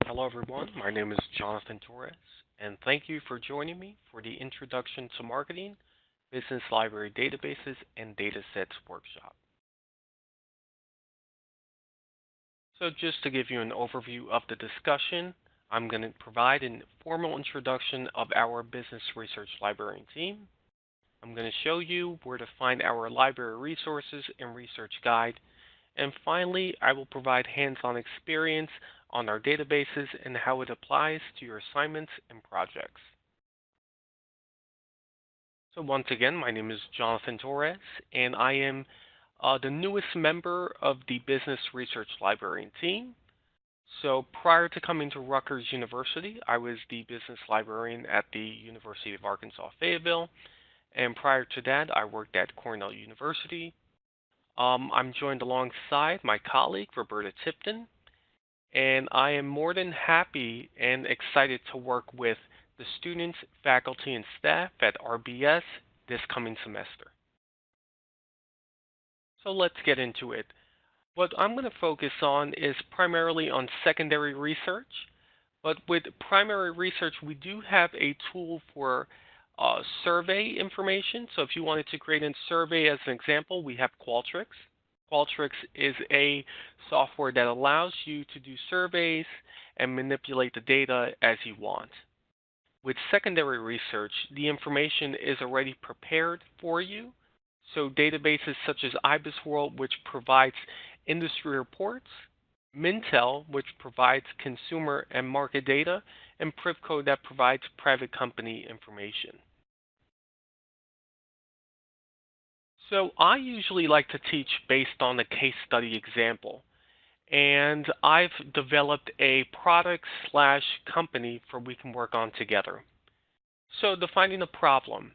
Hello, everyone. My name is Jonathan Torres, and thank you for joining me for the Introduction to Marketing, Business Library Databases, and Datasets workshop. So just to give you an overview of the discussion, I'm going to provide a formal introduction of our Business Research Librarian team. I'm going to show you where to find our library resources and research guide. And finally, I will provide hands-on experience on our databases and how it applies to your assignments and projects. So once again, my name is Jonathan Torres, and I am the newest member of the Business Research Librarian team. So prior to coming to Rutgers University, I was the business librarian at the University of Arkansas Fayetteville, and prior to that, I worked at Cornell University. I'm joined alongside my colleague, Roberta Tipton, and I am more than happy and excited to work with the students, faculty, and staff at RBS this coming semester. So let's get into it. What I'm going to focus on is primarily on secondary research, but with primary research, we do have a tool for survey information. So if you wanted to create a survey as an example, we have Qualtrics. Qualtrics is a software that allows you to do surveys and manipulate the data as you want. With secondary research, the information is already prepared for you. So databases such as IBISWorld, which provides industry reports, Mintel, which provides consumer and market data, and Privco that provides private company information. So I usually like to teach based on a case study example, and I've developed a product/company for we can work on together. So defining the problem.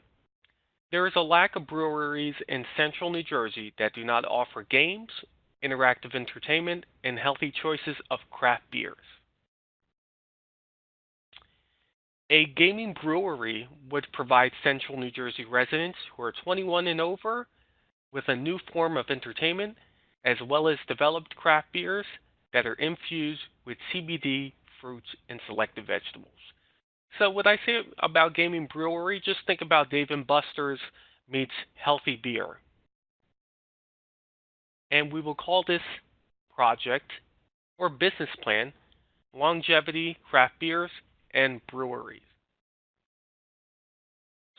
There is a lack of breweries in central New Jersey that do not offer games, interactive entertainment, and healthy choices of craft beers. A gaming brewery would provide central New Jersey residents who are 21 and over with a new form of entertainment, as well as developed craft beers that are infused with CBD, fruits, and selected vegetables. So what I say about gaming brewery, just think about Dave & Buster's meets healthy beer. And we will call this project or business plan Longevity Craft Beers and Breweries.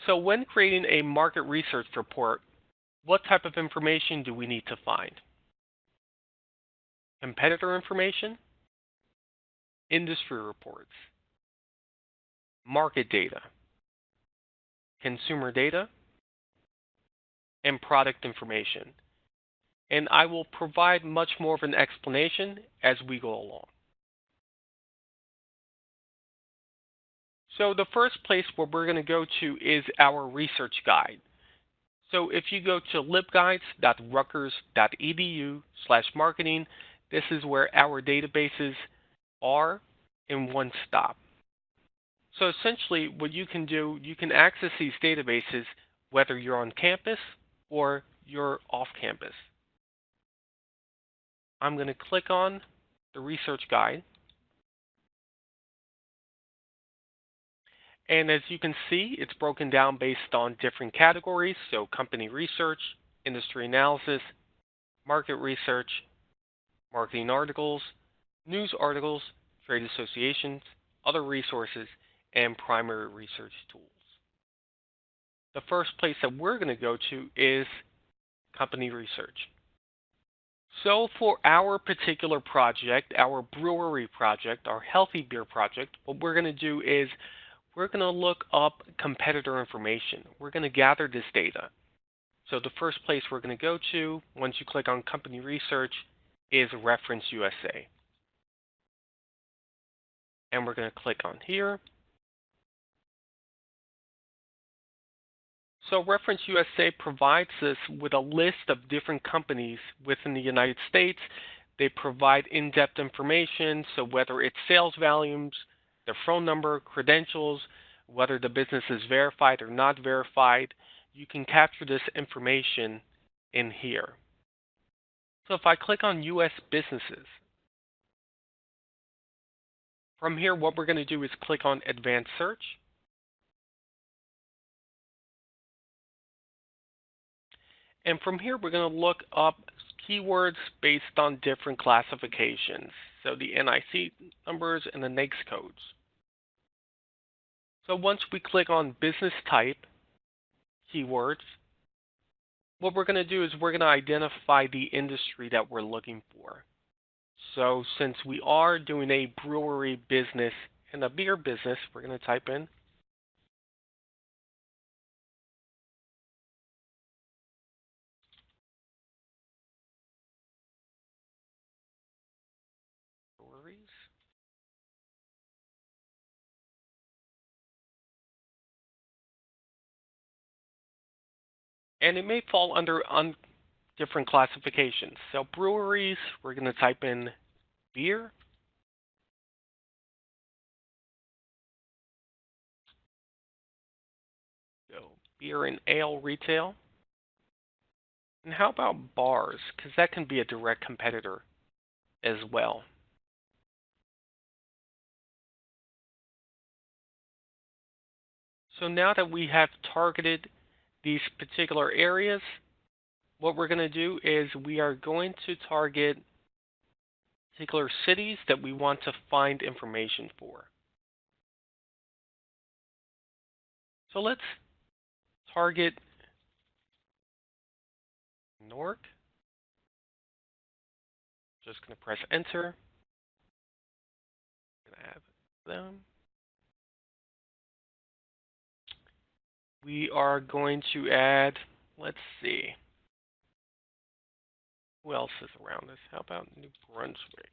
So when creating a market research report, what type of information do we need to find? Competitor information, industry reports, market data, consumer data, and product information. And I will provide much more of an explanation as we go along. So the first place where we're going to go to is our research guide. So if you go to libguides.rutgers.edu/marketing, this is where our databases are in one stop. So essentially what you can do, you can access these databases whether you're on campus or you're off campus. I'm going to click on the research guide. And as you can see, it's broken down based on different categories. So company research, industry analysis, market research, marketing articles, news articles, trade associations, other resources, and primary research tools. The first place that we're going to go to is company research. So for our particular project, our brewery project, our healthy beer project, what we're going to do is we're going to look up competitor information. We're going to gather this data. So the first place we're going to go to, once you click on company research, is Reference USA. And we're going to click on here. So Reference USA provides us with a list of different companies within the United States. They provide in-depth information, so whether it's sales volumes, their phone number, credentials, whether the business is verified or not verified, you can capture this information in here. So if I click on U.S. businesses, From here, what we're going to do is click on Advanced Search. And from here, we're going to look up keywords based on different classifications. So the NIC numbers and the NAICS codes. So once we click on Business Type, Keywords, what we're going to do is we're going to identify the industry that we're looking for. So since we are doing a brewery business and a beer business, we're going to type in breweries. And it may fall under different classifications. So breweries, we're going to type in beer. So beer and ale retail. And how about bars? Because that can be a direct competitor as well. So now that we have targeted these particular areas, what we're going to do is we are going to target particular cities that we want to find information for. So let's target Newark. Just going to press enter. I'm going to add them. We are going to add, let's see, who else is around us? How about New Brunswick?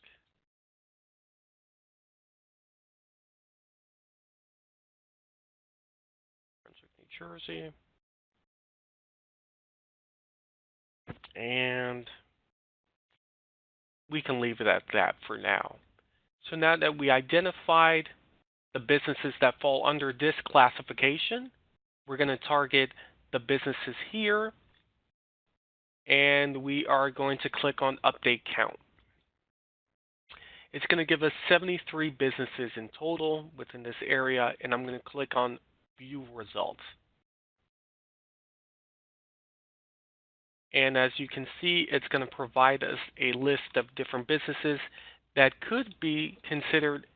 Brunswick, New Jersey. And we can leave it at that for now. So now that we identified the businesses that fall under this classification, we're going to target the businesses here, and we are going to click on Update Count. It's going to give us 73 businesses in total within this area, and I'm going to click on View Results. And as you can see, it's going to provide us a list of different businesses that could be considered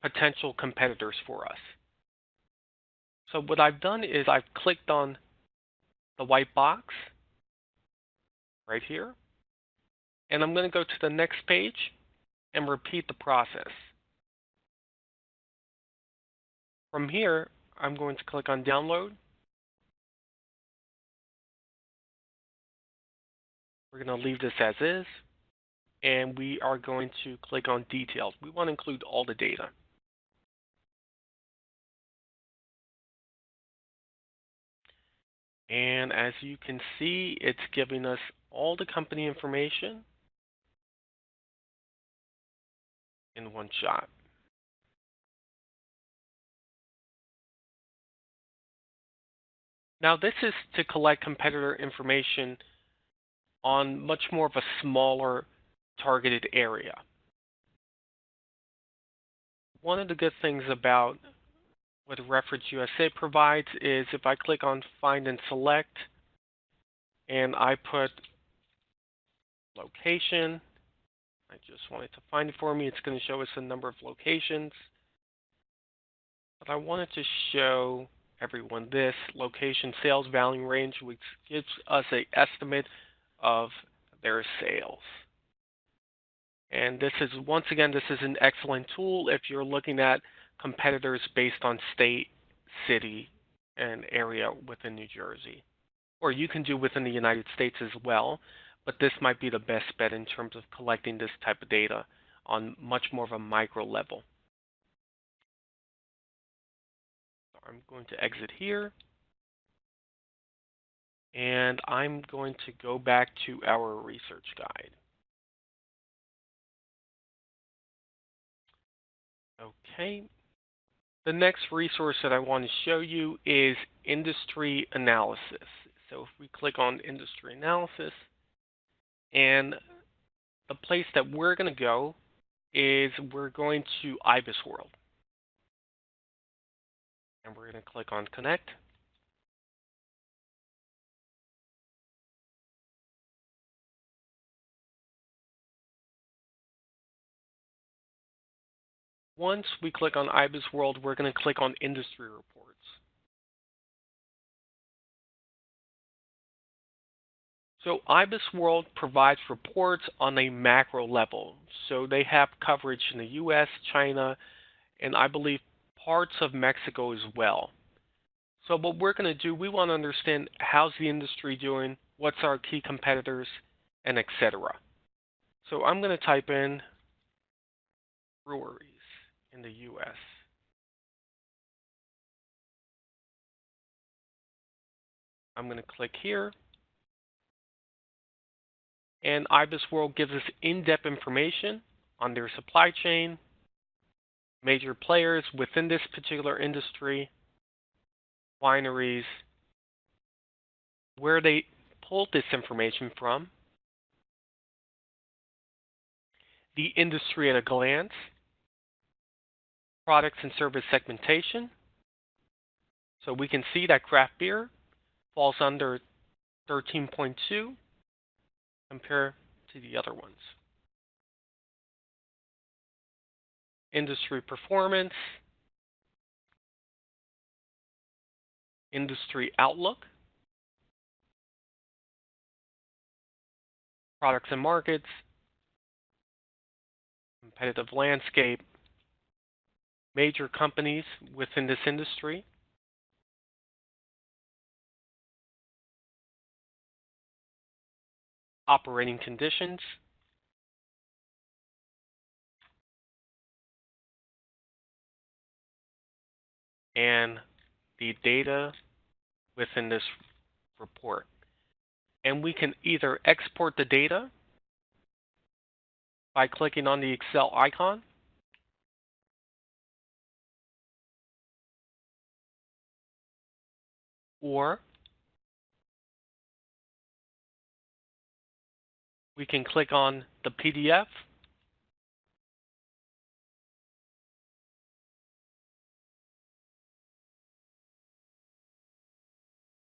potential competitors for us. So what I've done is I've clicked on the white box right here, and I'm going to go to the next page and repeat the process. From here, I'm going to click on Download. We're going to leave this as is, and we are going to click on Details. We want to include all the data. And as you can see, it's giving us all the company information in one shot. Now this is to collect competitor information on much more of a smaller targeted area. One of the good things about what Reference USA provides is if I click on Find and Select, and I put location, I just want it to find it for me, it's going to show us a number of locations. But I wanted to show everyone this location sales value range, which gives us an estimate of their sales. And this is, once again, this is an excellent tool if you're looking at competitors based on state, city, and area within New Jersey. Or you can do within the United States as well, but this might be the best bet in terms of collecting this type of data on much more of a micro level. So I'm going to exit here, and I'm going to go back to our research guide. Okay. The next resource that I want to show you is industry analysis. So if we click on industry analysis, and the place that we're going to go is we're going to IBIS World. And we're going to click on Connect. Once we click on IBIS World, we're going to click on Industry Reports. So IBIS World provides reports on a macro level. So they have coverage in the US, China, and I believe parts of Mexico as well. So what we're going to do, we want to understand how's the industry doing, what's our key competitors, and etc. So I'm going to type in breweries in the US. I'm going to click here. And IBIS World gives us in-depth information on their supply chain, major players within this particular industry, wineries, where they pulled this information from, the industry at a glance, products and service segmentation. So we can see that craft beer falls under 13.2 compared to the other ones. Industry performance, industry outlook, products and markets, competitive landscape, major companies within this industry, operating conditions, and the data within this report. And we can either export the data by clicking on the Excel icon, or we can click on the PDF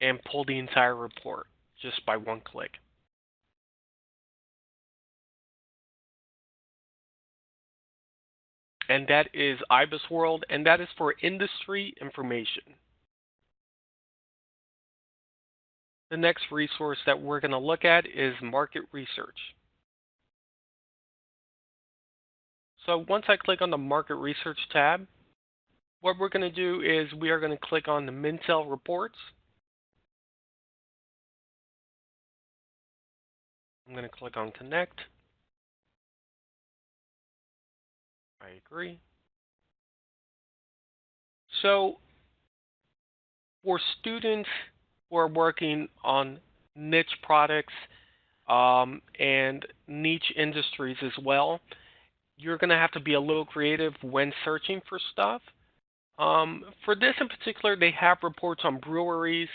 and pull the entire report just by one click. And that is IBIS World, and that is for industry information. The next resource that we're going to look at is market research. So once I click on the market research tab, what we're going to do is we are going to click on the Mintel reports. I'm going to click on Connect. I agree. So for students who are working on niche products and niche industries as well, you're going to have to be a little creative when searching for stuff. For this in particular, they have reports on breweries,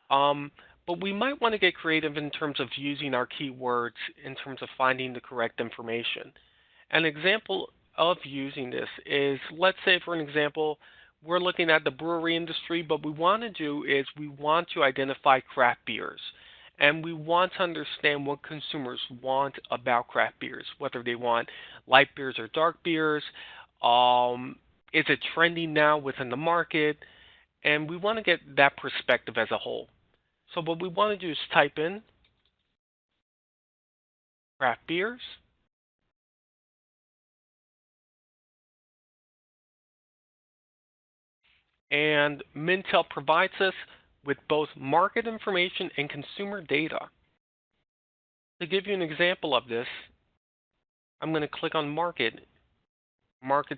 but we might want to get creative in terms of using our keywords in terms of finding the correct information. An example of using this is, let's say for an example, we're looking at the brewery industry, but we want to do is we want to identify craft beers. And we want to understand what consumers want about craft beers, whether they want light beers or dark beers. Is it trending now within the market? And we want to get that perspective as a whole. So what we want to do is type in craft beers. And Mintel provides us with both market information and consumer data. To give you an example of this, I'm going to click on market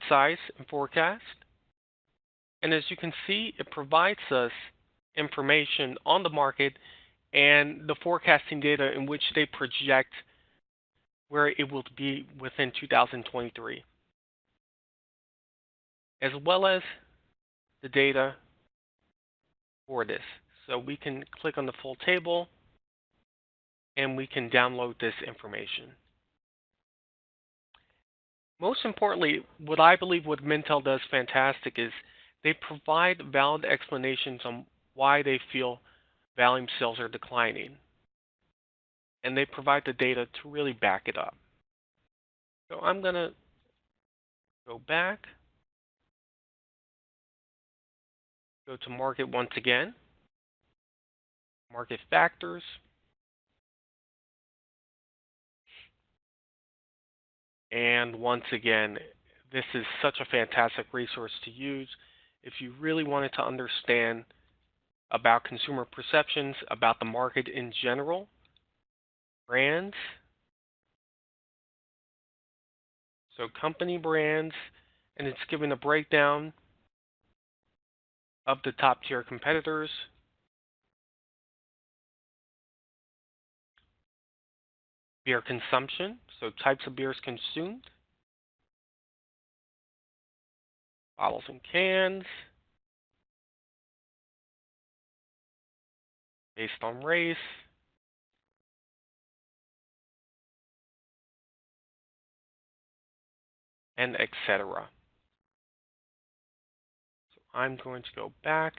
size and forecast. And as you can see, it provides us information on the market and the forecasting data in which they project where it will be within 2023, as well as the data for this. So we can click on the full table and we can download this information. Most importantly, what I believe what Mintel does fantastic is they provide valid explanations on why they feel volume sales are declining, and they provide the data to really back it up. So I'm going to go back, go to market once again, market factors, and once again, this is such a fantastic resource to use if you really wanted to understand about consumer perceptions, about the market in general, brands, so company brands, and it's given a breakdown of the top tier competitors, beer consumption, so types of beers consumed, bottles and cans, based on race, and etc. So I'm going to go back,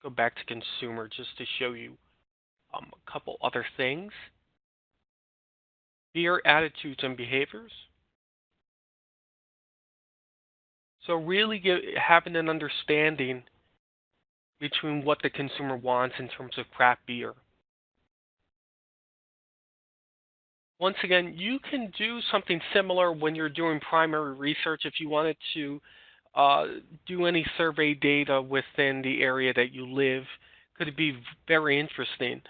to consumer just to show you a couple other things. Beer attitudes and behaviors. So really having an understanding between what the consumer wants in terms of craft beer. Once again, you can do something similar when you're doing primary research if you wanted to do any survey data within the area that you live. Could be very interesting.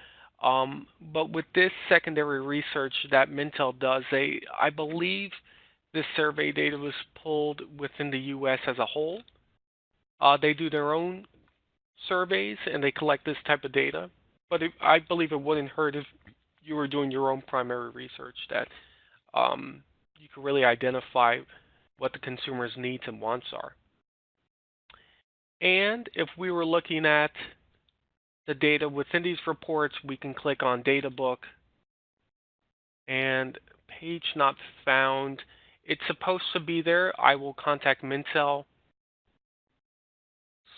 But with this secondary research that Mintel does, I believe this survey data was pulled within the U.S. as a whole. They do their own surveys and they collect this type of data. But I believe it wouldn't hurt if you were doing your own primary research that you could really identify what the consumer's needs and wants are. And if we were looking at the data within these reports, we can click on Data Book and page not found. It's supposed to be there. I will contact Mintel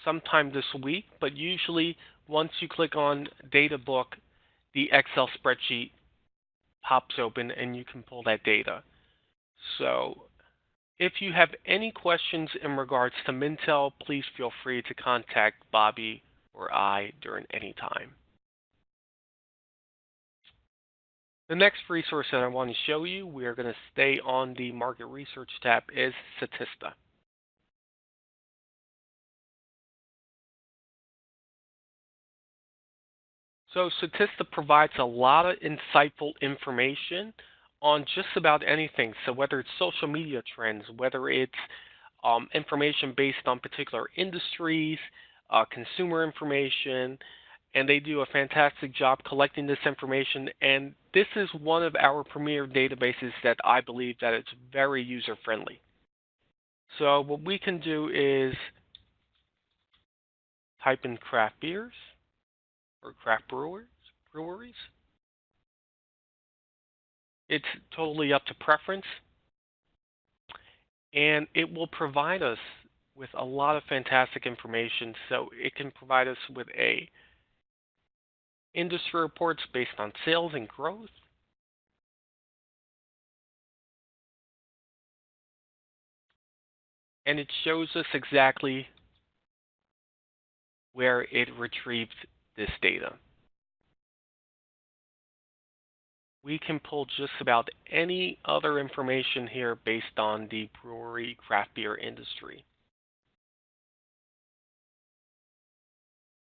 sometime this week, but usually once you click on Data Book, the Excel spreadsheet pops open and you can pull that data. So if you have any questions in regards to Mintel, please feel free to contact Bobby or I during any time. The next resource that I want to show you, we are going to stay on the Market Research tab, is Statista. So Statista provides a lot of insightful information on just about anything. So whether it's social media trends, whether it's information based on particular industries, consumer information, and they do a fantastic job collecting this information. And this is one of our premier databases that I believe that it's very user-friendly. So what we can do is type in craft beers or craft breweries. It's totally up to preference, and it will provide us with a lot of fantastic information. So it can provide us with industry reports based on sales and growth, and it shows us exactly where it retrieved this data. We can pull just about any other information here based on the brewery craft beer industry.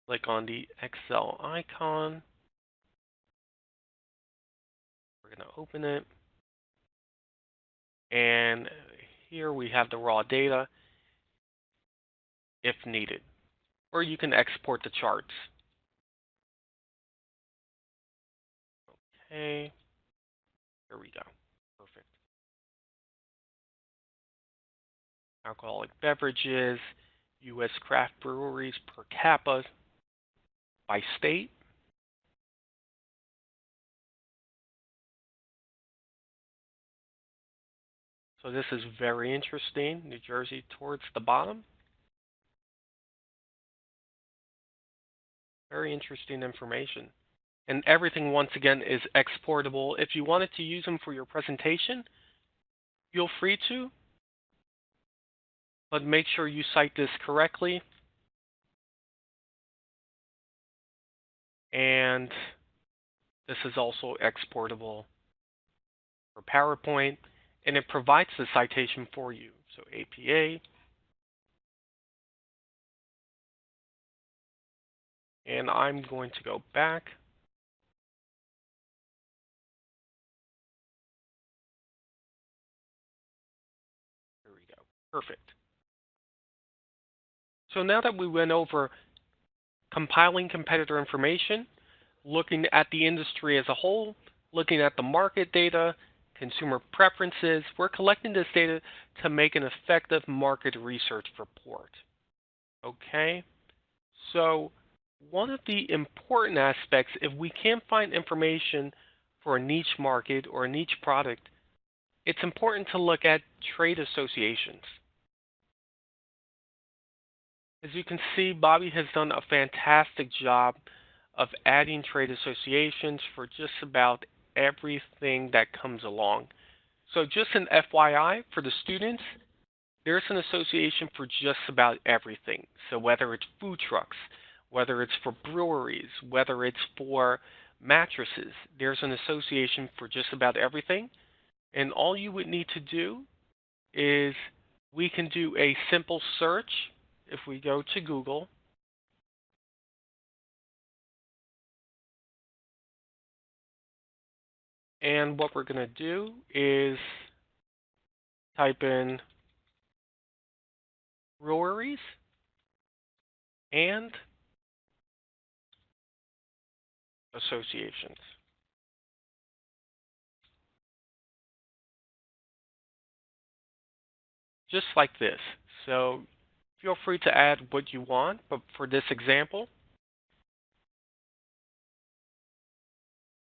Click on the Excel icon. We're going to open it. And here we have the raw data if needed. Or you can export the charts. Okay. Here we go. Perfect. Alcoholic beverages, U.S. craft breweries per capita by state. So this is very interesting. New Jersey towards the bottom. Very interesting information. And everything, once again, is exportable. If you wanted to use them for your presentation, feel free to, but make sure you cite this correctly. And this is also exportable for PowerPoint, and it provides the citation for you. So APA, and I'm going to go back. There we go. Perfect. So now that we went over compiling competitor information, looking at the industry as a whole, looking at the market data, consumer preferences, we're collecting this data to make an effective market research report. Okay, so one of the important aspects, if we can't find information for a niche market or a niche product, it's important to look at trade associations. As you can see, Bobby has done a fantastic job of adding trade associations for just about everything that comes along. So just an FYI for the students, there's an association for just about everything. So whether it's food trucks, whether it's for breweries, whether it's for mattresses, there's an association for just about everything. And all you would need to do is we can do a simple search if we go to Google. And what we're going to do is type in breweries and associations. Just like this. So feel free to add what you want, but for this example,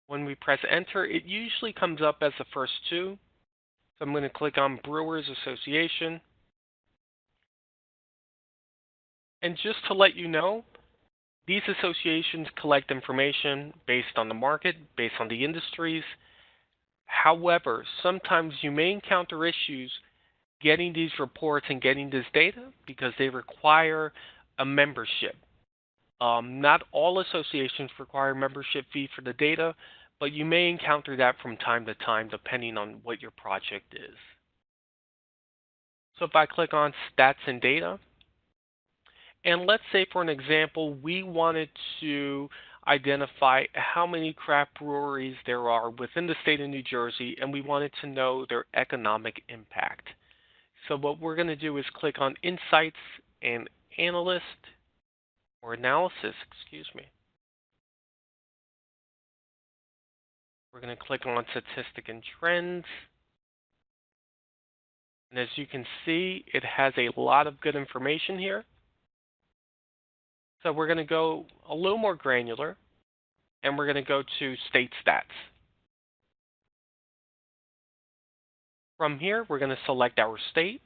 when we press enter, it usually comes up as the first two. So I'm going to click on Brewers Association. And just to let you know, these associations collect information based on the market, based on the industries. However, sometimes you may encounter issues getting these reports and getting this data because they require a membership. Not all associations require a membership fee for the data, but you may encounter that from time to time depending on what your project is. So if I click on Stats and Data, and let's say for an example, we wanted to identify how many craft breweries there are within the state of New Jersey, and we wanted to know their economic impact. So what we're going to do is click on Insights and Analysis, excuse me. We're going to click on Statistic and Trends. And as you can see, it has a lot of good information here. So we're going to go a little more granular, and we're going to go to State Stats. From here, we're going to select our state,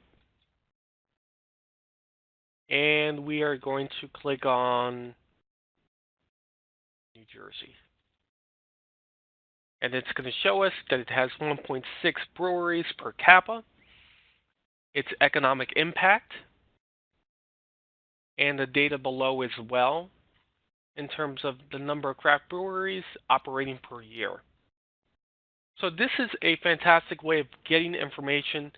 and we are going to click on New Jersey. And it's going to show us that it has 1.6 breweries per capita, its economic impact, and the data below as well in terms of the number of craft breweries operating per year. So this is a fantastic way of getting information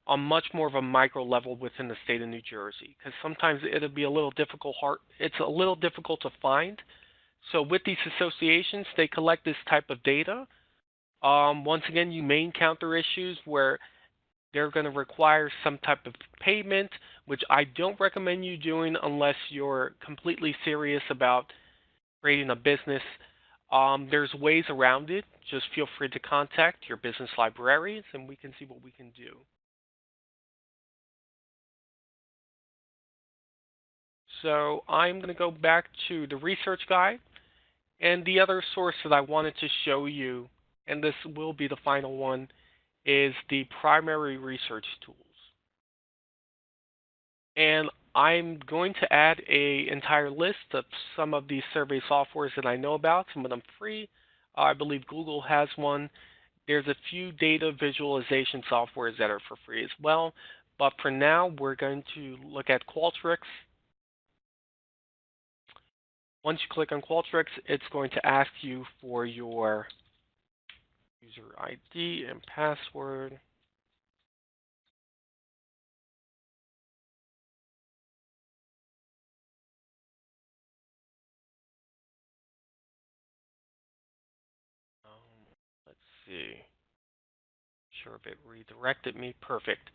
on much more of a micro level within the state of New Jersey, because sometimes it'll be a little difficult. It's a little difficult to find. So with these associations, they collect this type of data. Once again, you may encounter issues where they're going to require some type of payment, which I don't recommend you doing unless you're completely serious about creating a business. There's ways around it. Just feel free to contact your business librarians, and we can see what we can do. So I'm going to go back to the research guide, and the other source that I wanted to show you, and this will be the final one, is the primary research tools. And I'm going to add an entire list of some of these survey softwares that I know about, some of them free. I believe Google has one. There's a few data visualization softwares that are for free as well. But for now, we're going to look at Qualtrics. Once you click on Qualtrics, it's going to ask you for your user ID and password. Let's see. Sure if it redirected me. Perfect.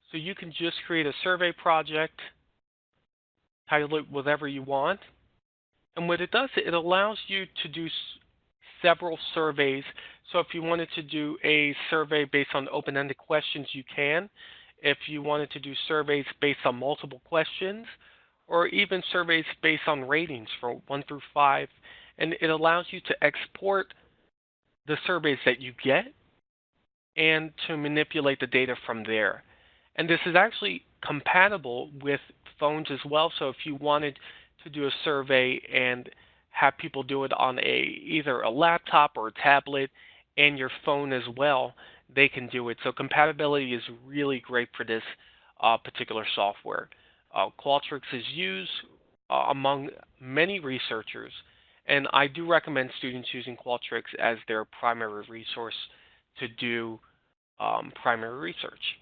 So you can just create a survey project, title it whatever you want. And what it does, it allows you to do several surveys. So if you wanted to do a survey based on open-ended questions, you can. If you wanted to do surveys based on multiple questions, or even surveys based on ratings from 1 through 5, and it allows you to export the surveys that you get and to manipulate the data from there. And this is actually compatible with phones as well. So if you wanted to do a survey and have people do it on either a laptop or a tablet and your phone as well, they can do it. So compatibility is really great for this particular software. Qualtrics is used among many researchers, and I do recommend students using Qualtrics as their primary resource to do primary research.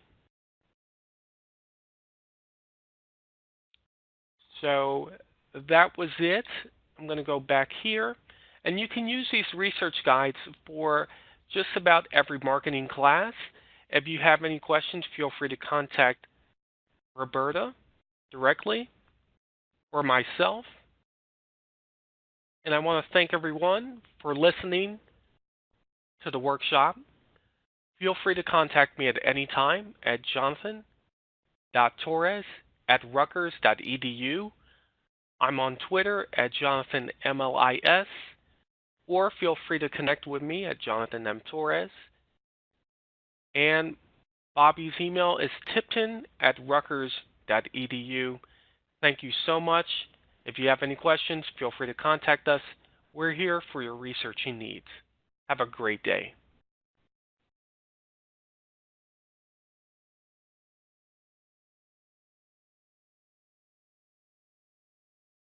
So that was it. I'm going to go back here. And you can use these research guides for just about every marketing class. If you have any questions, feel free to contact Roberta directly or myself. And I want to thank everyone for listening to the workshop. Feel free to contact me at any time at jonathan.torres@rutgers.edu. I'm on Twitter at JonathanMLIS, or feel free to connect with me at JonathanMTorres. And Bobby's email is tipton@rutgers.edu. Thank you so much. If you have any questions, feel free to contact us. We're here for your researching needs. Have a great day.